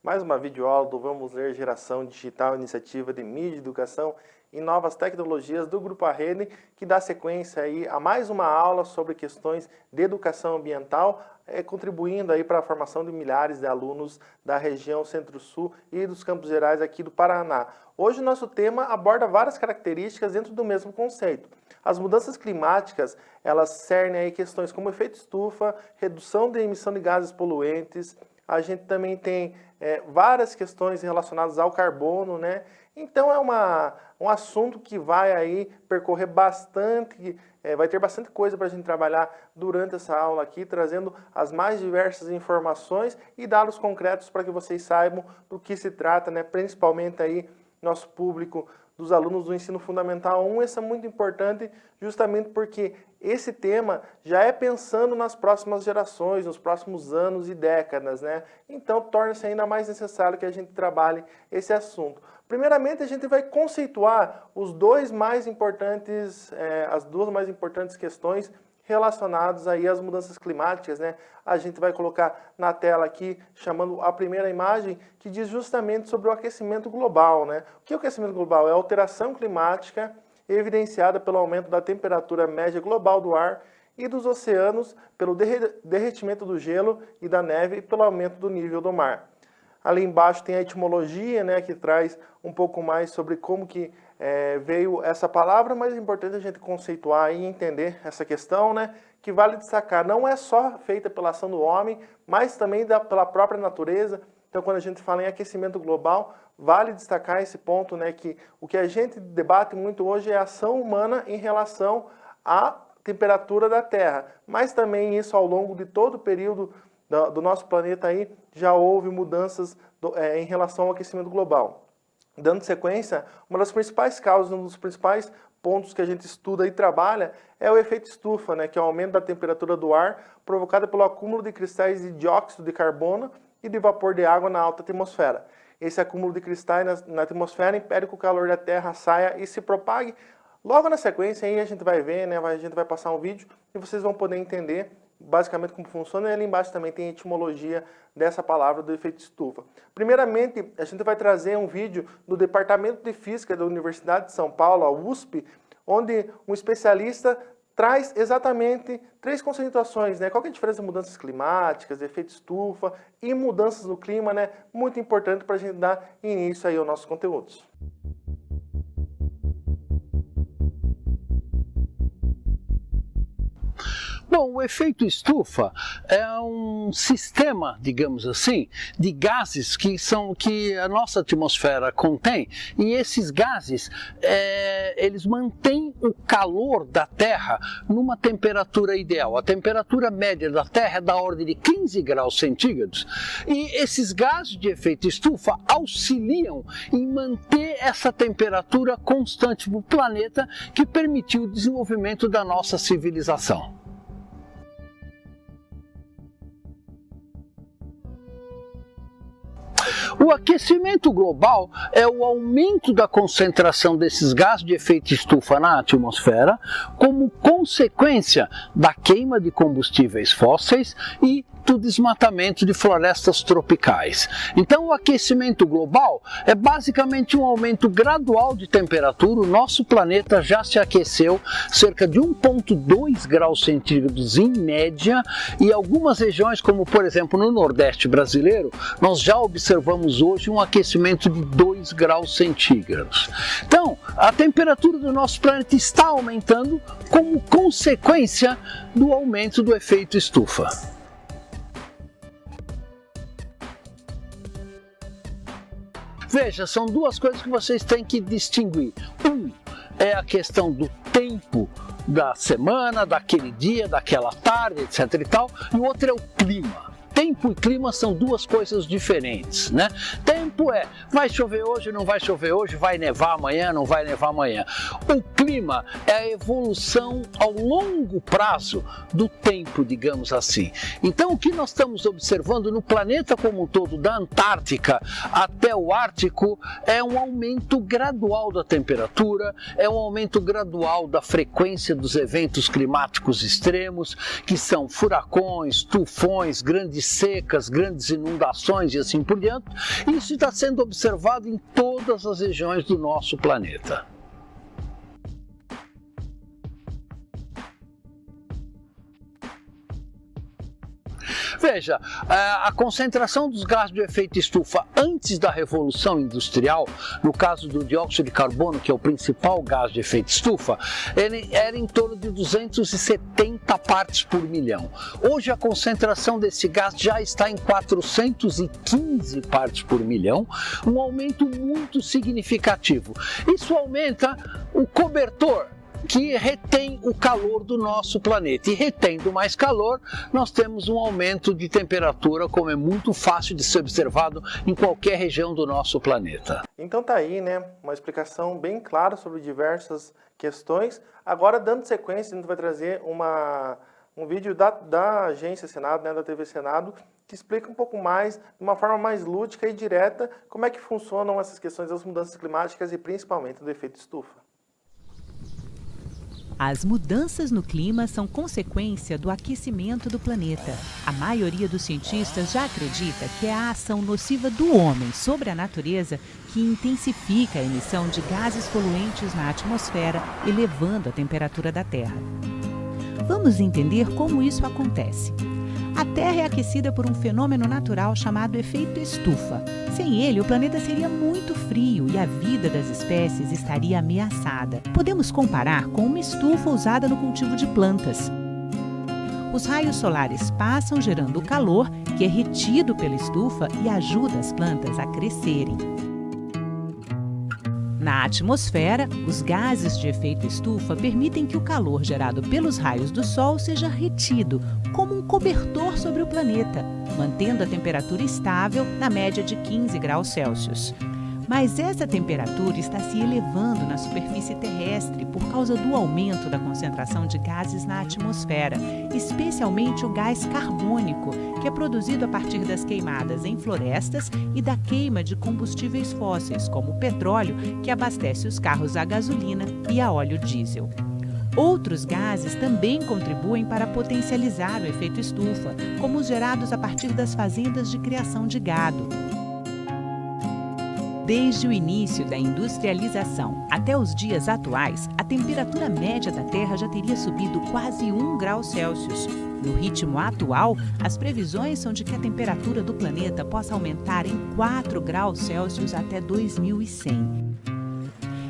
Mais uma videoaula do Vamos Ler Geração Digital, iniciativa de mídia, educação e novas tecnologias do Grupo Arrede, que dá sequência aí a mais uma aula sobre questões de educação ambiental, contribuindo aí para a formação de milhares de alunos da região Centro-Sul e dos Campos Gerais aqui do Paraná. Hoje o nosso tema aborda várias características dentro do mesmo conceito. As mudanças climáticas, elas cernem aí questões como efeito estufa, redução de emissão de gases poluentes. A gente também tem várias questões relacionadas ao carbono, né? Então é um assunto que vai aí percorrer bastante, vai ter bastante coisa para a gente trabalhar durante essa aula aqui, trazendo as mais diversas informações e dados concretos para que vocês saibam do que se trata, né? Principalmente aí nosso público dos alunos do Ensino Fundamental 1, isso é muito importante justamente porque esse tema já é pensando nas próximas gerações, nos próximos anos e décadas, né? Então torna-se ainda mais necessário que a gente trabalhe esse assunto. Primeiramente, a gente vai conceituar as duas mais importantes questões relacionadas aí às mudanças climáticas, né? A gente vai colocar na tela aqui, chamando a primeira imagem, que diz justamente sobre o aquecimento global, né? O que é o aquecimento global? É a alteração climática evidenciada pelo aumento da temperatura média global do ar e dos oceanos, pelo derretimento do gelo e da neve e pelo aumento do nível do mar. Ali embaixo tem a etimologia, né, que traz um pouco mais sobre como que veio essa palavra, mas é importante a gente conceituar e entender essa questão, né, que vale destacar, não é só feita pela ação do homem, mas também pela própria natureza. Então, quando a gente fala em aquecimento global, vale destacar esse ponto, né, que o que a gente debate muito hoje é a ação humana em relação à temperatura da Terra, mas também isso ao longo de todo o período do nosso planeta aí, já houve mudanças em relação ao aquecimento global. Dando sequência, uma das principais causas, um dos principais pontos que a gente estuda e trabalha é o efeito estufa, né, que é o aumento da temperatura do ar provocada pelo acúmulo de cristais de dióxido de carbono e de vapor de água na alta atmosfera. Esse acúmulo de cristais na atmosfera impede que o calor da Terra saia e se propague. Logo na sequência aí a gente vai ver, né, a gente vai passar um vídeo e vocês vão poder entender basicamente como funciona, e ali embaixo também tem a etimologia dessa palavra do efeito estufa. Primeiramente, a gente vai trazer um vídeo do Departamento de Física da Universidade de São Paulo, a USP, onde um especialista traz exatamente 3 conceituações, né? Qual que é a diferença de mudanças climáticas, efeito estufa e mudanças no clima, né? Muito importante para a gente dar início aí aos nossos conteúdos. Bom, o efeito estufa é um sistema, digamos assim, de gases que a nossa atmosfera contém, e esses gases, eles mantêm o calor da Terra numa temperatura ideal. A temperatura média da Terra é da ordem de 15 graus centígrados, e esses gases de efeito estufa auxiliam em manter essa temperatura constante no planeta, que permitiu o desenvolvimento da nossa civilização. O aquecimento global é o aumento da concentração desses gases de efeito estufa na atmosfera como consequência da queima de combustíveis fósseis e do desmatamento de florestas tropicais. Então, o aquecimento global é basicamente um aumento gradual de temperatura. O nosso planeta já se aqueceu cerca de 1,2 graus centígrados em média, e algumas regiões, como por exemplo no Nordeste brasileiro, nós já observamos hoje um aquecimento de 2 graus centígrados. Então, a temperatura do nosso planeta está aumentando como consequência do aumento do efeito estufa. Veja, são duas coisas que vocês têm que distinguir. Um é a questão do tempo da semana, daquele dia, daquela tarde, etc e tal, e o outro é o clima. Tempo e clima são duas coisas diferentes, né? Tempo é, vai chover hoje, não vai chover hoje, vai nevar amanhã, não vai nevar amanhã. O clima é a evolução ao longo prazo do tempo, digamos assim. Então, o que nós estamos observando no planeta como um todo, da Antártica até o Ártico, é um aumento gradual da temperatura, é um aumento gradual da frequência dos eventos climáticos extremos, que são furacões, tufões, grandes grandes secas, grandes inundações e assim por diante. Isso está sendo observado em todas as regiões do nosso planeta. Veja, a concentração dos gases de efeito estufa antes da Revolução Industrial, no caso do dióxido de carbono, que é o principal gás de efeito estufa, ele era em torno de 270 partes por milhão. Hoje a concentração desse gás já está em 415 partes por milhão, um aumento muito significativo. Isso aumenta o cobertor que retém o calor do nosso planeta. E retendo mais calor, nós temos um aumento de temperatura, como é muito fácil de ser observado em qualquer região do nosso planeta. Então tá aí, né, uma explicação bem clara sobre diversas questões. Agora, dando sequência, a gente vai trazer um vídeo da Agência Senado, né, da TV Senado, que explica um pouco mais, de uma forma mais lúdica e direta, como é que funcionam essas questões das mudanças climáticas e principalmente do efeito estufa. As mudanças no clima são consequência do aquecimento do planeta. A maioria dos cientistas já acredita que é a ação nociva do homem sobre a natureza que intensifica a emissão de gases poluentes na atmosfera, elevando a temperatura da Terra. Vamos entender como isso acontece. A Terra é aquecida por um fenômeno natural chamado efeito estufa. Sem ele, o planeta seria muito frio e a vida das espécies estaria ameaçada. Podemos comparar com uma estufa usada no cultivo de plantas. Os raios solares passam gerando o calor, que é retido pela estufa e ajuda as plantas a crescerem. Na atmosfera, os gases de efeito estufa permitem que o calor gerado pelos raios do Sol seja retido, como um cobertor sobre o planeta, mantendo a temperatura estável na média de 15 graus Celsius. Mas essa temperatura está se elevando na superfície terrestre por causa do aumento da concentração de gases na atmosfera, especialmente o gás carbônico, que é produzido a partir das queimadas em florestas e da queima de combustíveis fósseis, como o petróleo, que abastece os carros a gasolina e a óleo diesel. Outros gases também contribuem para potencializar o efeito estufa, como os gerados a partir das fazendas de criação de gado. Desde o início da industrialização até os dias atuais, a temperatura média da Terra já teria subido quase 1 grau Celsius. No ritmo atual, as previsões são de que a temperatura do planeta possa aumentar em 4 graus Celsius até 2100.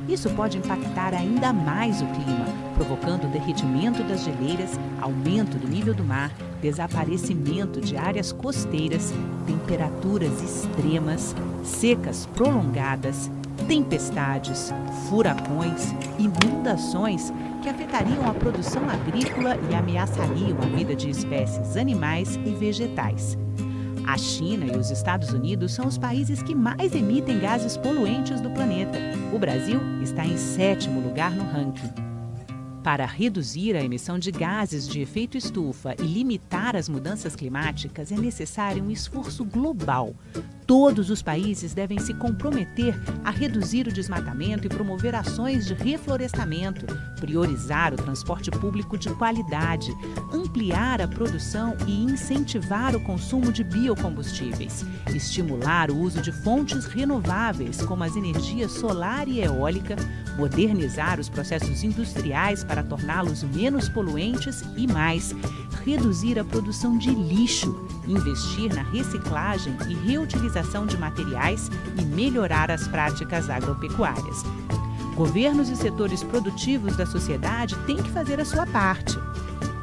Isso pode impactar ainda mais o clima, provocando o derretimento das geleiras, aumento do nível do mar, desaparecimento de áreas costeiras, temperaturas extremas, secas prolongadas, tempestades, furacões, inundações que afetariam a produção agrícola e ameaçariam a vida de espécies animais e vegetais. A China e os Estados Unidos são os países que mais emitem gases poluentes do planeta. O Brasil está em 7º lugar no ranking. Para reduzir a emissão de gases de efeito estufa e limitar as mudanças climáticas, é necessário um esforço global. Todos os países devem se comprometer a reduzir o desmatamento e promover ações de reflorestamento, priorizar o transporte público de qualidade, ampliar a produção e incentivar o consumo de biocombustíveis, estimular o uso de fontes renováveis, como as energias solar e eólica, modernizar os processos industriais para torná-los menos poluentes e mais, reduzir a produção de lixo, investir na reciclagem e reutilização de materiais e melhorar as práticas agropecuárias. Governos e setores produtivos da sociedade têm que fazer a sua parte.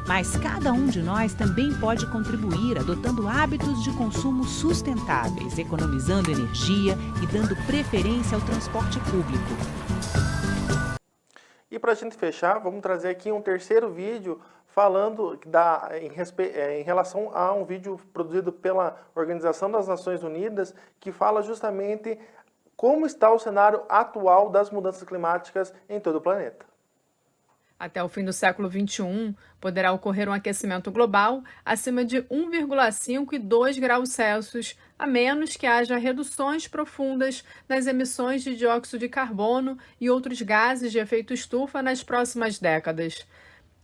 Mas cada um de nós também pode contribuir adotando hábitos de consumo sustentáveis, economizando energia e dando preferência ao transporte público. E para a gente fechar, vamos trazer aqui um terceiro vídeo falando em relação a um vídeo produzido pela Organização das Nações Unidas, que fala justamente como está o cenário atual das mudanças climáticas em todo o planeta. Até o fim do século XXI, poderá ocorrer um aquecimento global acima de 1,5 e 2 graus Celsius, a menos que haja reduções profundas nas emissões de dióxido de carbono e outros gases de efeito estufa nas próximas décadas.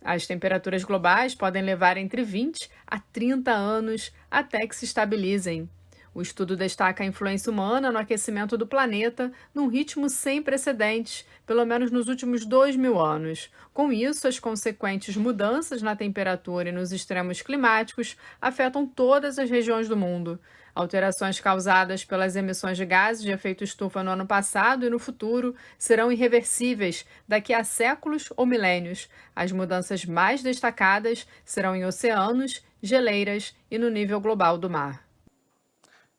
As temperaturas globais podem levar entre 20 a 30 anos até que se estabilizem. O estudo destaca a influência humana no aquecimento do planeta num ritmo sem precedentes, pelo menos nos últimos 2.000 anos. Com isso, as consequentes mudanças na temperatura e nos extremos climáticos afetam todas as regiões do mundo. Alterações causadas pelas emissões de gases de efeito estufa no ano passado e no futuro serão irreversíveis daqui a séculos ou milênios. As mudanças mais destacadas serão em oceanos, geleiras e no nível global do mar.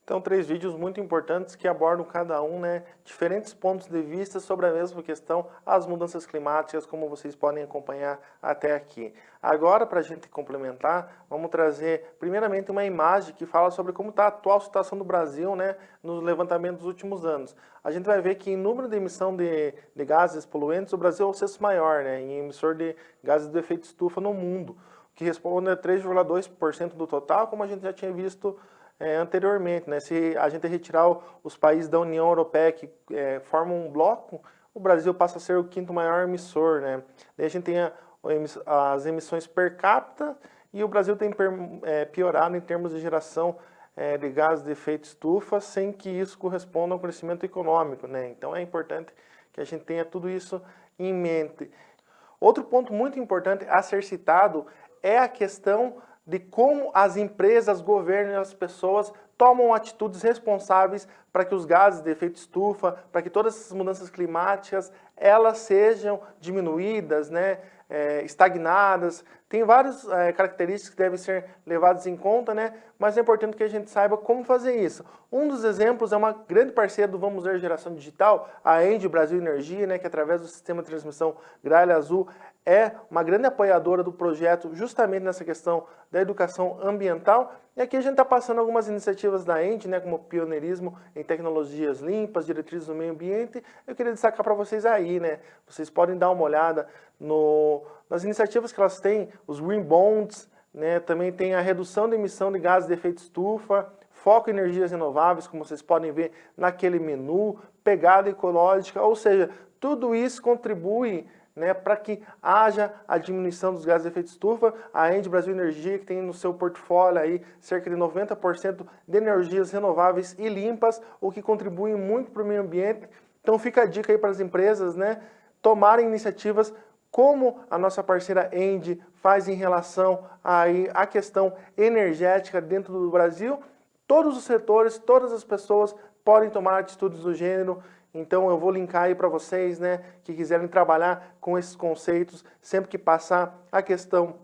Então, 3 vídeos muito importantes que abordam cada um, diferentes pontos de vista sobre a mesma questão, as mudanças climáticas, como vocês podem acompanhar até aqui. Agora, para a gente complementar, vamos trazer primeiramente uma imagem que fala sobre como está a atual situação do Brasil, nos levantamentos dos últimos anos. A gente vai ver que em número de emissão de gases poluentes, o Brasil é o 6º maior, em emissor de gases do efeito estufa no mundo, que responde a 3,2% do total, como a gente já tinha visto anteriormente. Se a gente retirar os países da União Europeia que formam um bloco, o Brasil passa a ser o 5º maior emissor. Daí a gente tem as emissões per capita e o Brasil tem piorado em termos de geração de gases de efeito estufa, sem que isso corresponda ao crescimento econômico. Então é importante que a gente tenha tudo isso em mente. Outro ponto muito importante a ser citado é a questão de como as empresas, governos e as pessoas tomam atitudes responsáveis para que os gases de efeito estufa, para que todas essas mudanças climáticas, elas sejam diminuídas, estagnadas. Tem várias características que devem ser levadas em conta, mas é importante que a gente saiba como fazer isso. Um dos exemplos é uma grande parceira do Vamos Ver Geração Digital, a ENGIE Brasil Energia, que através do sistema de transmissão Gralha Azul é uma grande apoiadora do projeto justamente nessa questão da educação ambiental. E aqui a gente está passando algumas iniciativas da ENGIE, como pioneirismo em tecnologias limpas, diretrizes do meio ambiente. Eu queria destacar para vocês aí, vocês podem dar uma olhada nas iniciativas que elas têm, os Green Bonds, também tem a redução da emissão de gases de efeito estufa, foco em energias renováveis, como vocês podem ver naquele menu, pegada ecológica, ou seja, tudo isso contribui para que haja a diminuição dos gases de efeito estufa. A ENGIE Brasil Energia, que tem no seu portfólio aí cerca de 90% de energias renováveis e limpas, o que contribui muito para o meio ambiente. Então fica a dica aí para as empresas, tomarem iniciativas como a nossa parceira ENGIE faz em relação aí à questão energética dentro do Brasil. Todos os setores, todas as pessoas podem tomar atitudes do gênero. Então eu vou linkar aí para vocês, que quiserem trabalhar com esses conceitos, sempre que passar a questão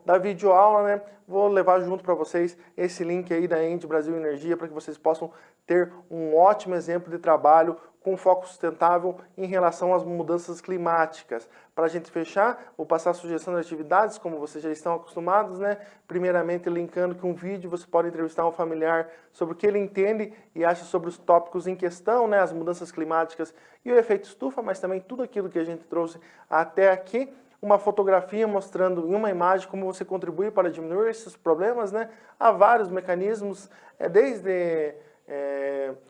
da videoaula, vou levar junto para vocês esse link aí da ENGIE Brasil Energia, para que vocês possam ter um ótimo exemplo de trabalho com foco sustentável em relação às mudanças climáticas. Para a gente fechar, vou passar a sugestão de atividades, como vocês já estão acostumados, Primeiramente, linkando que um vídeo você pode entrevistar um familiar sobre o que ele entende e acha sobre os tópicos em questão, as mudanças climáticas e o efeito estufa, mas também tudo aquilo que a gente trouxe até aqui. Uma fotografia mostrando em uma imagem como você contribui para diminuir esses problemas, Há vários mecanismos, desde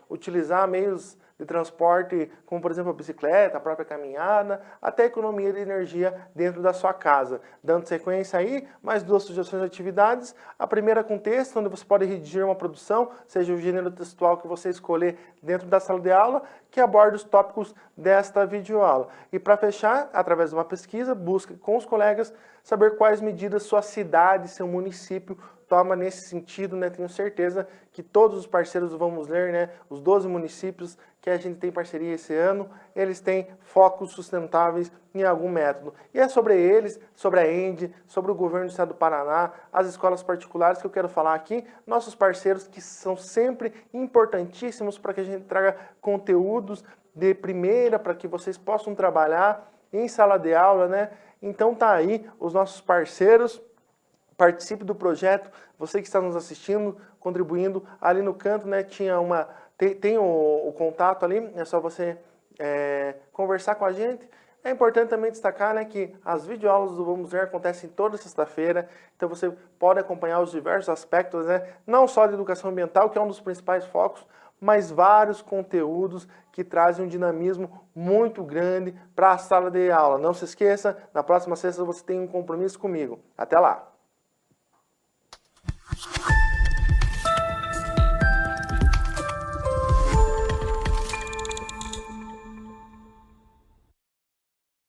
utilizar meios de transporte, como por exemplo a bicicleta, a própria caminhada, até a economia de energia dentro da sua casa. Dando sequência aí, mais 2 sugestões de atividades. A primeira com texto, onde você pode redigir uma produção, seja o gênero textual que você escolher dentro da sala de aula, que aborda os tópicos desta videoaula. E para fechar, através de uma pesquisa, busque com os colegas saber quais medidas sua cidade, seu município toma nesse sentido, Tenho certeza que todos os parceiros do Vamos Ler, os 12 municípios que a gente tem parceria esse ano, eles têm focos sustentáveis em algum método. E é sobre eles, sobre a ENGIE, sobre o governo do estado do Paraná, as escolas particulares que eu quero falar aqui, nossos parceiros que são sempre importantíssimos para que a gente traga conteúdos de primeira, para que vocês possam trabalhar em sala de aula, Então tá aí os nossos parceiros. Participe do projeto, você que está nos assistindo, contribuindo, ali no canto, tem o contato ali, é só você conversar com a gente. É importante também destacar que as videoaulas do Vamos Ver acontecem toda sexta-feira, então você pode acompanhar os diversos aspectos, não só de educação ambiental, que é um dos principais focos, mas vários conteúdos que trazem um dinamismo muito grande para a sala de aula. Não se esqueça, na próxima sexta você tem um compromisso comigo. Até lá!